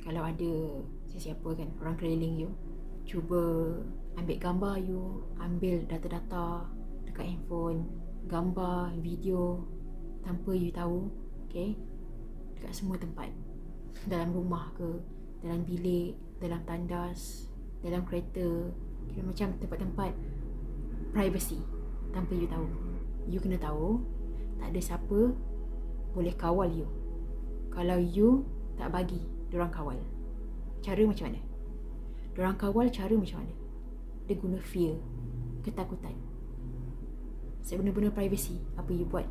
kalau ada sesiapa kan, orang keliling you, cuba ambil gambar you, ambil data-data dekat handphone, gambar, video tanpa you tahu, okay, dekat semua tempat, dalam rumah ke, dalam bilik, dalam tandas, dalam kereta, kira macam tempat-tempat privacy tanpa you tahu. You kena tahu tak ada siapa boleh kawal you kalau you tak bagi diorang kawal. Cara macam mana? Diorang kawal cara macam mana? Dia guna fear, ketakutan. Sebab benda-benda privacy, apa you buat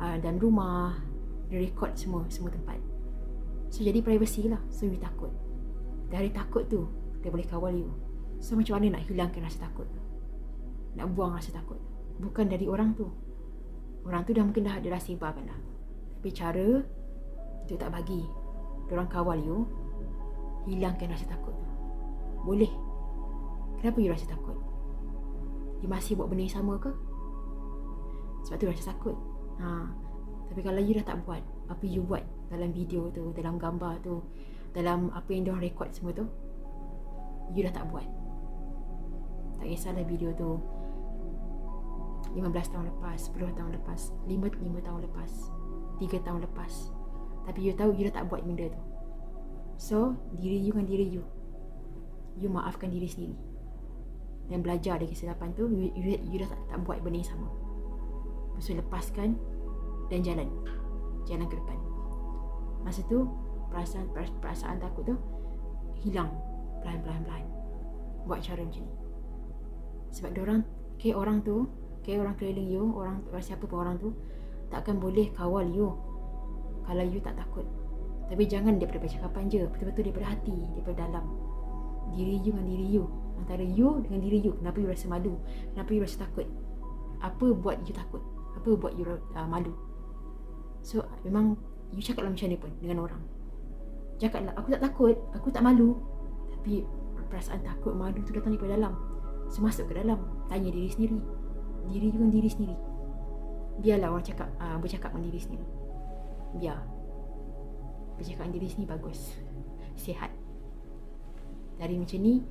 dalam rumah, dia record semua tempat. So jadi privacy lah. So you takut. Dari takut tu dia boleh kawal you. So macam mana nak hilangkan rasa takut? Nak buang rasa takut? Bukan dari orang tu. Orang tu dah mungkin dah ada rasa ibarkan dah. Tapi cara tu tak bagi diorang kawal you, hilangkan rasa takut tu. Boleh. Kenapa you rasa takut? You masih buat benda yang sama ke? Sebab tu rasa takut. Tapi kalau you dah tak buat apa you buat dalam video tu, dalam gambar tu, dalam apa yang diorang record semua tu, you dah tak buat. Tak kisahlah video tu 15 tahun lepas, 10 tahun lepas, 5 tahun lepas, 3 tahun lepas, tapi you tahu you dah tak buat benda tu. So diri you dengan diri you maafkan diri sendiri dan belajar dari kesilapan tu. You dah tak buat benda yang sama. Lepas tu lepaskan dan jalan ke depan. Masa tu perasaan takut tu hilang perlahan-lahan. Buat cara macam ni. Sebab orang tu, orang keliling you, orang siapa pun orang tu takkan boleh kawal you kalau you tak takut. Tapi jangan daripada percakapan je, betul-betul daripada hati, daripada dalam diri you dengan diri you, antara you dengan diri you. Kenapa you rasa malu? Kenapa you rasa takut? Apa buat you takut? Apa buat you malu? So memang you cakaplah macam ni pun dengan orang. Cakaplah, aku tak takut, aku tak malu. Tapi perasaan takut, malu tu datang daripada dalam. So masuk ke dalam, tanya diri sendiri, diri you dengan diri sendiri. Biarlah orang cakap, bercakap dengan diri sendiri. Biar bercakap dengan diri sendiri bagus, sihat. Dari macam ni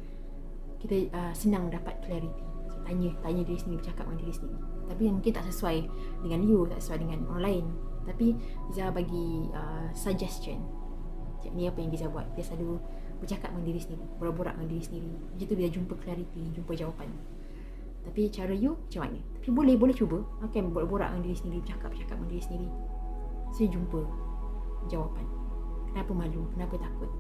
kita senang dapat clarity. So, tanya diri sendiri, bercakap dengan diri sendiri. Tapi mungkin tak sesuai dengan you, tak sesuai dengan orang lain. Tapi Izzah bagi suggestion. Macam ni apa yang Izzah buat. Dia selalu bercakap dengan diri sendiri, borak-borak dengan diri sendiri. Macam tu dia jumpa clarity, jumpa jawapan. Tapi cara you macam mana? Tapi boleh cuba. Kan borak-borak dengan diri sendiri, bercakap dengan diri sendiri. Saya jumpa jawapan. Kenapa malu? Kenapa takut?